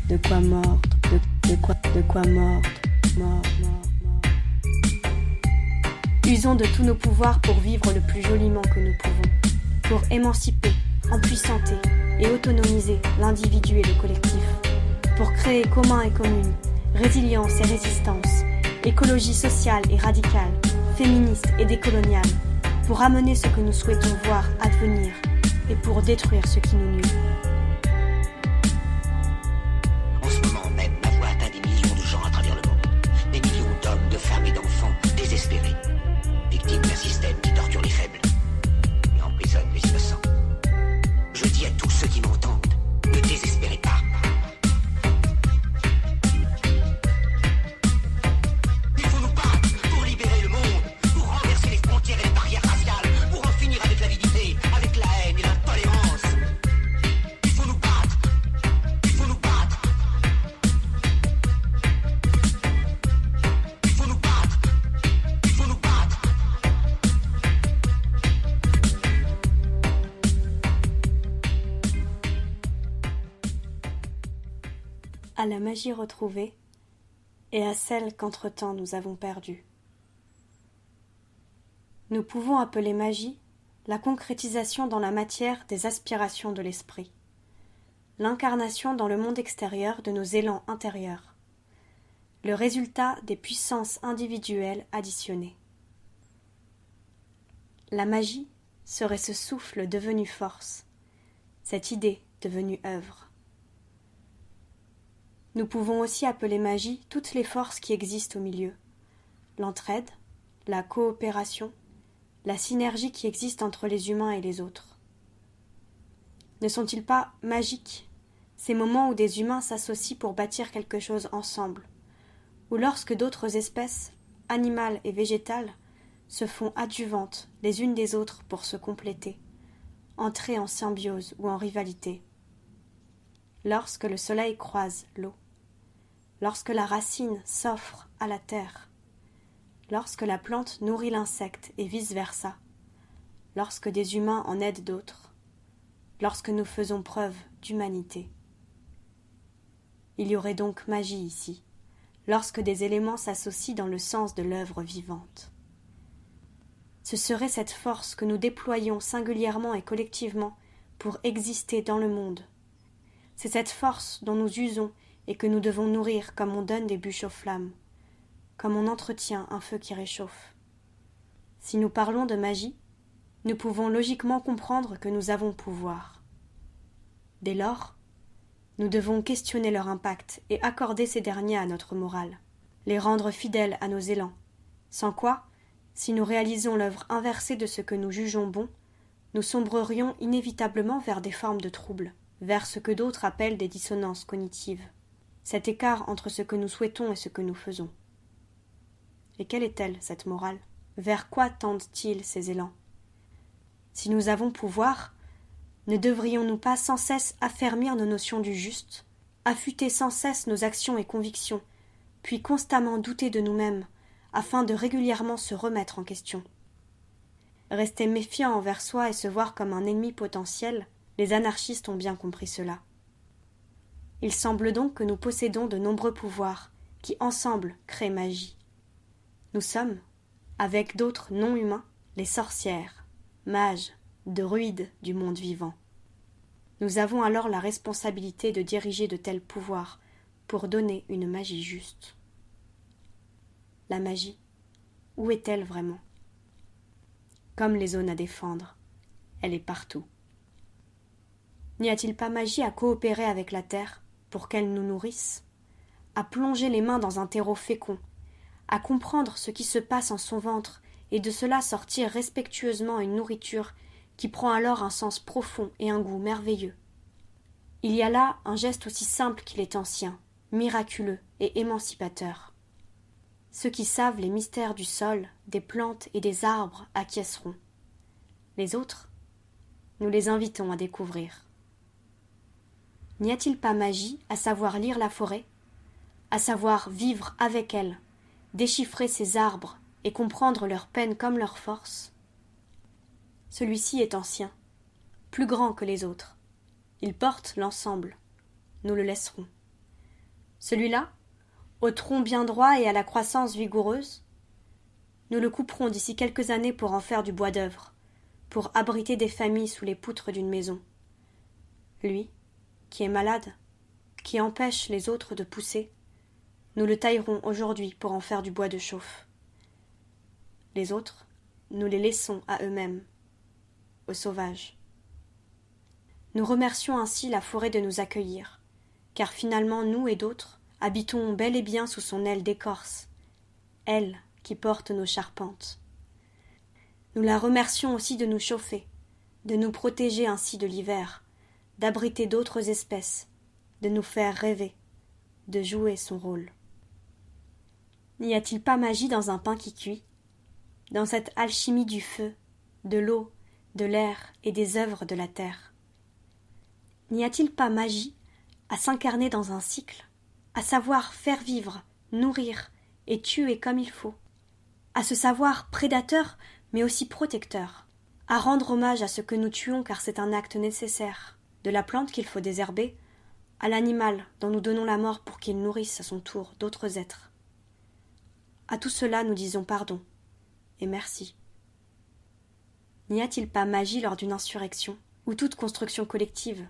de quoi mordre, de quoi mordre, mordre. Usons de tous nos pouvoirs pour vivre le plus joliment que nous pouvons, pour émanciper, empuissanter et autonomiser l'individu et le collectif, pour créer commun et commune, résilience et résistance, écologie sociale et radicale, féministe et décoloniale, pour amener ce que nous souhaitons voir advenir et pour détruire ce qui nous nuit. En ce moment même, ma voix atteint des millions de gens à travers le monde. Des millions d'hommes, de femmes et d'enfants désespérés, victimes d'un système qui torture les faibles et emprisonne les innocents. Je dis à tous ceux qui m'entendent, ne désespérez pas. Il faut nous battre pour libérer le monde, pour renverser les frontières et les barrières raciales, pour en finir avec l'avidité, avec la haine et l'intolérance. Il faut nous battre. Il faut nous battre. Il faut nous battre. Il faut nous battre. À la magie retrouvée et à celle qu'entre-temps nous avons perdue. Nous pouvons appeler magie la concrétisation dans la matière des aspirations de l'esprit, l'incarnation dans le monde extérieur de nos élans intérieurs, le résultat des puissances individuelles additionnées. La magie serait ce souffle devenu force, cette idée devenue œuvre. Nous pouvons aussi appeler magie toutes les forces qui existent au milieu, l'entraide, la coopération, la synergie qui existe entre les humains et les autres. Ne sont-ils pas magiques, ces moments où des humains s'associent pour bâtir quelque chose ensemble, ou lorsque d'autres espèces, animales et végétales, se font adjuvantes les unes des autres pour se compléter, entrer en symbiose ou en rivalité. Lorsque le soleil croise l'eau, lorsque la racine s'offre à la terre, lorsque la plante nourrit l'insecte et vice-versa, lorsque des humains en aident d'autres, lorsque nous faisons preuve d'humanité. Il y aurait donc magie ici, lorsque des éléments s'associent dans le sens de l'œuvre vivante. Ce serait cette force que nous déployons singulièrement et collectivement pour exister dans le monde. C'est cette force dont nous usons et que nous devons nourrir comme on donne des bûches aux flammes, comme on entretient un feu qui réchauffe. Si nous parlons de magie, nous pouvons logiquement comprendre que nous avons pouvoir. Dès lors, nous devons questionner leur impact et accorder ces derniers à notre morale, les rendre fidèles à nos élans, sans quoi, si nous réalisons l'œuvre inversée de ce que nous jugeons bon, nous sombrerions inévitablement vers des formes de troubles, vers ce que d'autres appellent des dissonances cognitives, cet écart entre ce que nous souhaitons et ce que nous faisons. Et quelle est-elle, cette morale? Vers quoi tendent-ils ces élans? Si nous avons pouvoir, ne devrions-nous pas sans cesse affermir nos notions du juste, affûter sans cesse nos actions et convictions, puis constamment douter de nous-mêmes, afin de régulièrement se remettre en question? Rester méfiant envers soi et se voir comme un ennemi potentiel, les anarchistes ont bien compris cela. Il semble donc que nous possédons de nombreux pouvoirs qui ensemble créent magie. Nous sommes, avec d'autres non-humains, les sorcières, mages, druides du monde vivant. Nous avons alors la responsabilité de diriger de tels pouvoirs pour donner une magie juste. La magie, où est-elle vraiment? Comme les zones à défendre, elle est partout. N'y a-t-il pas magie à coopérer avec la terre pour qu'elle nous nourrisse, à plonger les mains dans un terreau fécond, à comprendre ce qui se passe en son ventre et de cela sortir respectueusement une nourriture qui prend alors un sens profond et un goût merveilleux? Il y a là un geste aussi simple qu'il est ancien, miraculeux et émancipateur. Ceux qui savent les mystères du sol, des plantes et des arbres acquiesceront. Les autres, nous les invitons à découvrir. N'y a-t-il pas magie à savoir lire la forêt, à savoir vivre avec elle, déchiffrer ses arbres et comprendre leurs peines comme leurs forces? Celui-ci est ancien, plus grand que les autres. Il porte l'ensemble. Nous le laisserons. Celui-là, au tronc bien droit et à la croissance vigoureuse, nous le couperons d'ici quelques années pour en faire du bois d'œuvre, pour abriter des familles sous les poutres d'une maison. Lui, qui est malade, qui empêche les autres de pousser, nous le taillerons aujourd'hui pour en faire du bois de chauffe. Les autres, nous les laissons à eux-mêmes, aux sauvages. Nous remercions ainsi la forêt de nous accueillir, car finalement nous et d'autres habitons bel et bien sous son aile d'écorce, elle qui porte nos charpentes. Nous la remercions aussi de nous chauffer, de nous protéger ainsi de l'hiver, d'abriter d'autres espèces, de nous faire rêver, de jouer son rôle. N'y a-t-il pas magie dans un pain qui cuit, dans cette alchimie du feu, de l'eau, de l'air et des œuvres de la terre? N'y a-t-il pas magie à s'incarner dans un cycle, à savoir faire vivre, nourrir et tuer comme il faut, à se savoir prédateur mais aussi protecteur, à rendre hommage à ce que nous tuons car c'est un acte nécessaire, de la plante qu'il faut désherber, à l'animal dont nous donnons la mort pour qu'il nourrisse à son tour d'autres êtres. À tout cela nous disons pardon et merci. N'y a-t-il pas magie lors d'une insurrection ou toute construction collective,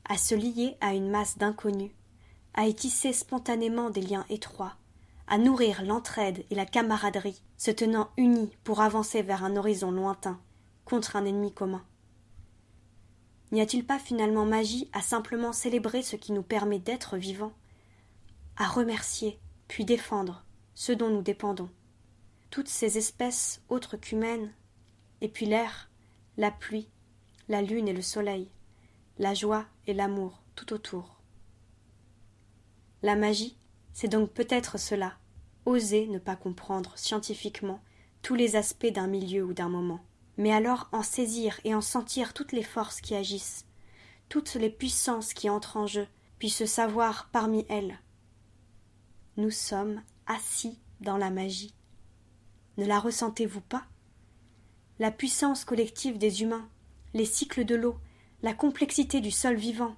à se lier à une masse d'inconnus, à y tisser spontanément des liens étroits, à nourrir l'entraide et la camaraderie, se tenant unis pour avancer vers un horizon lointain, contre un ennemi commun? N'y a-t-il pas finalement magie à simplement célébrer ce qui nous permet d'être vivants, à remercier, puis défendre ceux dont nous dépendons, toutes ces espèces autres qu'humaines, et puis l'air, la pluie, la lune et le soleil, la joie et l'amour tout autour? La magie, c'est donc peut-être cela, oser ne pas comprendre scientifiquement tous les aspects d'un milieu ou d'un moment, mais alors en saisir et en sentir toutes les forces qui agissent, toutes les puissances qui entrent en jeu, puis se savoir parmi elles. Nous sommes assis dans la magie. Ne la ressentez-vous pas? La puissance collective des humains, les cycles de l'eau, la complexité du sol vivant,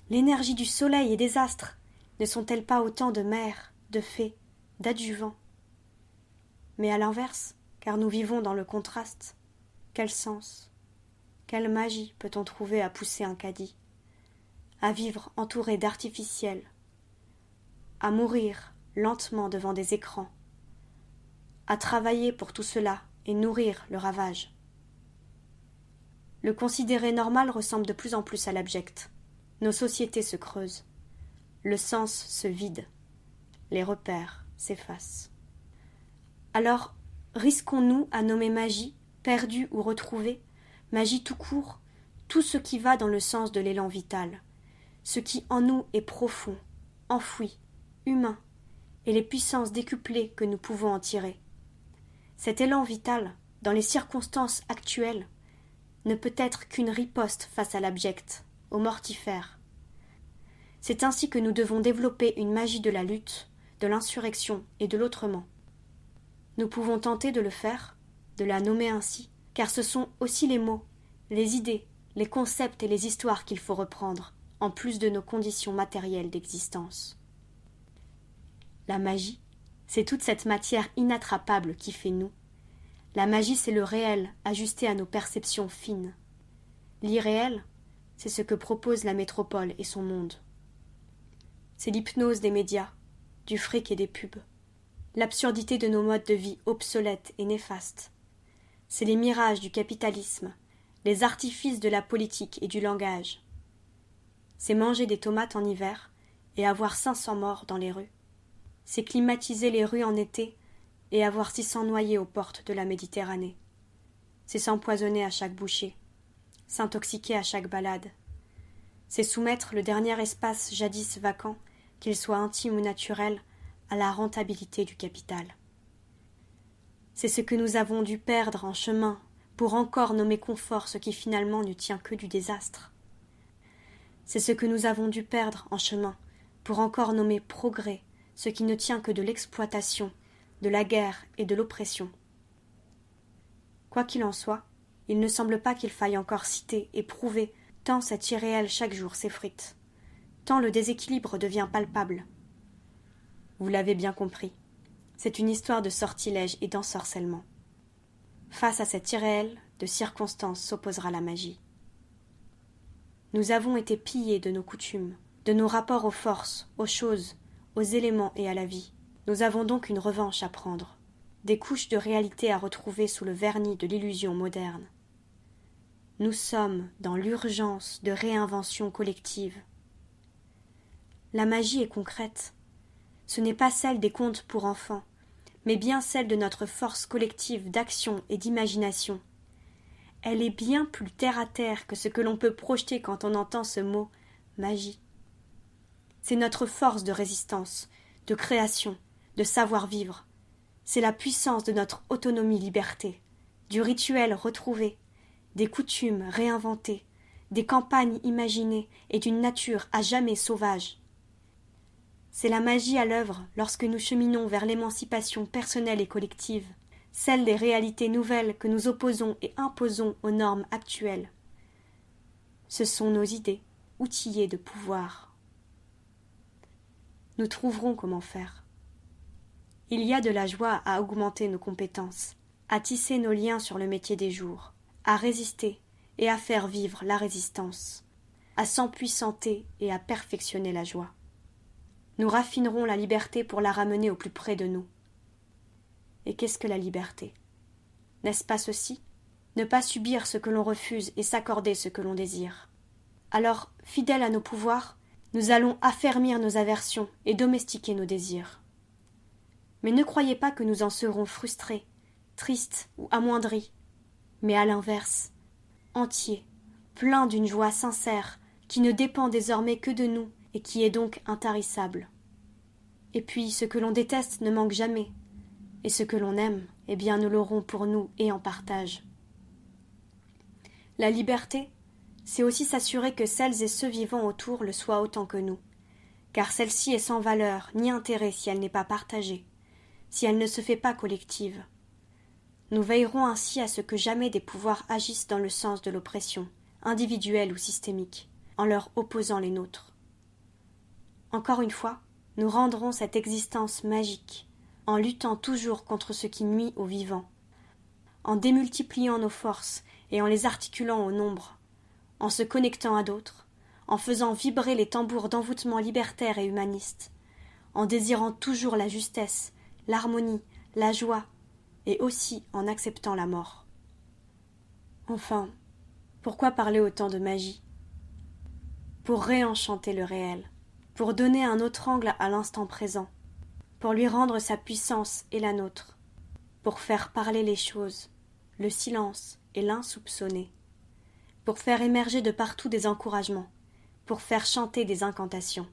l'énergie du soleil et des astres, ne sont-elles pas autant de mères, de fées, d'adjuvants? Mais à l'inverse, car nous vivons dans le contraste, quel sens, quelle magie peut-on trouver à pousser un caddie, à vivre entouré d'artificiels, à mourir lentement devant des écrans, à travailler pour tout cela et nourrir le ravage? Le considéré normal ressemble de plus en plus à l'abject. Nos sociétés se creusent. Le sens se vide. Les repères s'effacent. Alors, risquons-nous à nommer magie, perdue ou retrouvée, magie tout court, tout ce qui va dans le sens de l'élan vital, ce qui en nous est profond, enfoui, humain, et les puissances décuplées que nous pouvons en tirer. Cet élan vital, dans les circonstances actuelles, ne peut être qu'une riposte face à l'abject, au mortifère. C'est ainsi que nous devons développer une magie de la lutte, de l'insurrection et de l'autrement. Nous pouvons tenter de le faire, de la nommer ainsi, car ce sont aussi les mots, les idées, les concepts et les histoires qu'il faut reprendre, en plus de nos conditions matérielles d'existence. La magie, c'est toute cette matière inattrapable qui fait nous. La magie, c'est le réel, ajusté à nos perceptions fines. L'irréel, c'est ce que propose la métropole et son monde. C'est l'hypnose des médias, du fric et des pubs, l'absurdité de nos modes de vie obsolètes et néfastes. C'est les mirages du capitalisme, les artifices de la politique et du langage. C'est manger des tomates en hiver et avoir 500 morts dans les rues. C'est climatiser les rues en été et avoir 600 noyés aux portes de la Méditerranée. C'est s'empoisonner à chaque bouchée, s'intoxiquer à chaque balade. C'est soumettre le dernier espace jadis vacant, qu'il soit intime ou naturel, à la rentabilité du capital. C'est ce que nous avons dû perdre en chemin pour encore nommer confort ce qui finalement ne tient que du désastre. C'est ce que nous avons dû perdre en chemin pour encore nommer progrès ce qui ne tient que de l'exploitation, de la guerre et de l'oppression. Quoi qu'il en soit, il ne semble pas qu'il faille encore citer et prouver tant cet irréel chaque jour s'effrite, tant le déséquilibre devient palpable. Vous l'avez bien compris. C'est une histoire de sortilège et d'ensorcellement. Face à cet irréel, de circonstance s'opposera la magie. Nous avons été pillés de nos coutumes, de nos rapports aux forces, aux choses, aux éléments et à la vie. Nous avons donc une revanche à prendre, des couches de réalité à retrouver sous le vernis de l'illusion moderne. Nous sommes dans l'urgence de réinvention collective. La magie est concrète. Ce n'est pas celle des contes pour enfants, mais bien celle de notre force collective d'action et d'imagination. Elle est bien plus terre-à-terre que ce que l'on peut projeter quand on entend ce mot « magie ». C'est notre force de résistance, de création, de savoir-vivre. C'est la puissance de notre autonomie-liberté, du rituel retrouvé, des coutumes réinventées, des campagnes imaginées et d'une nature à jamais sauvage. C'est la magie à l'œuvre lorsque nous cheminons vers l'émancipation personnelle et collective, celle des réalités nouvelles que nous opposons et imposons aux normes actuelles. Ce sont nos idées, outillées de pouvoir. Nous trouverons comment faire. Il y a de la joie à augmenter nos compétences, à tisser nos liens sur le métier des jours, à résister et à faire vivre la résistance, à s'empuissanter et à perfectionner la joie. Nous raffinerons la liberté pour la ramener au plus près de nous. Et qu'est-ce que la liberté? N'est-ce pas ceci? Ne pas subir ce que l'on refuse et s'accorder ce que l'on désire. Alors, fidèles à nos pouvoirs, nous allons affermir nos aversions et domestiquer nos désirs. Mais ne croyez pas que nous en serons frustrés, tristes ou amoindris, mais à l'inverse, entiers, pleins d'une joie sincère qui ne dépend désormais que de nous et qui est donc intarissable. Et puis ce que l'on déteste ne manque jamais, et ce que l'on aime, eh bien nous l'aurons pour nous et en partage. La liberté, c'est aussi s'assurer que celles et ceux vivant autour le soient autant que nous, car celle-ci est sans valeur ni intérêt si elle n'est pas partagée, si elle ne se fait pas collective. Nous veillerons ainsi à ce que jamais des pouvoirs agissent dans le sens de l'oppression, individuelle ou systémique, en leur opposant les nôtres. Encore une fois, nous rendrons cette existence magique, en luttant toujours contre ce qui nuit aux vivants, en démultipliant nos forces et en les articulant au nombre, en se connectant à d'autres, en faisant vibrer les tambours d'envoûtement libertaire et humaniste, en désirant toujours la justesse, l'harmonie, la joie, et aussi en acceptant la mort. Enfin, pourquoi parler autant de magie? Pour réenchanter le réel, pour donner un autre angle à l'instant présent, pour lui rendre sa puissance et la nôtre, pour faire parler les choses, le silence et l'insoupçonné, pour faire émerger de partout des encouragements, pour faire chanter des incantations.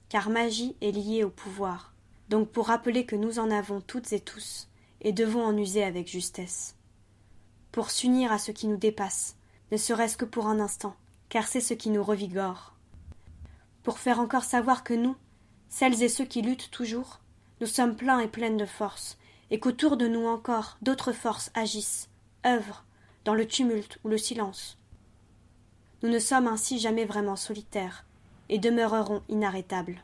Car magie est liée au pouvoir, donc pour rappeler que nous en avons toutes et tous, et devons en user avec justesse. Pour s'unir à ce qui nous dépasse, ne serait-ce que pour un instant, car c'est ce qui nous revigore. Pour faire encore savoir que nous, celles et ceux qui luttent toujours, nous sommes pleins et pleines de force, et qu'autour de nous encore d'autres forces agissent, œuvrent, dans le tumulte ou le silence. Nous ne sommes ainsi jamais vraiment solitaires, et demeurerons inarrêtables.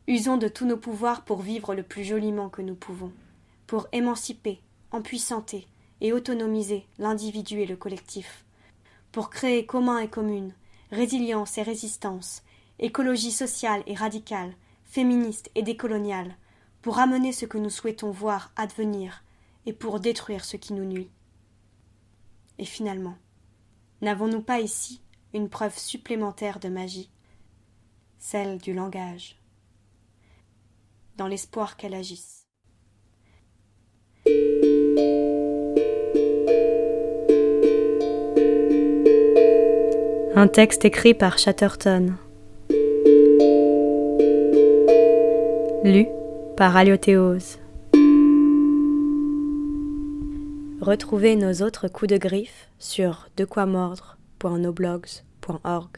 Usons de tous nos pouvoirs pour vivre le plus joliment que nous pouvons, pour émanciper, empuissanter et autonomiser l'individu et le collectif, pour créer commun et commune, résilience et résistance, écologie sociale et radicale, féministe et décoloniale, pour amener ce que nous souhaitons voir advenir et pour détruire ce qui nous nuit. Et finalement, n'avons-nous pas ici une preuve supplémentaire de magie, celle du langage, dans l'espoir qu'elle agisse. Un texte écrit par Chatterton. Lu par Aliothéose. Retrouvez nos autres coups de griffe sur dequoimordre.noblogs.org.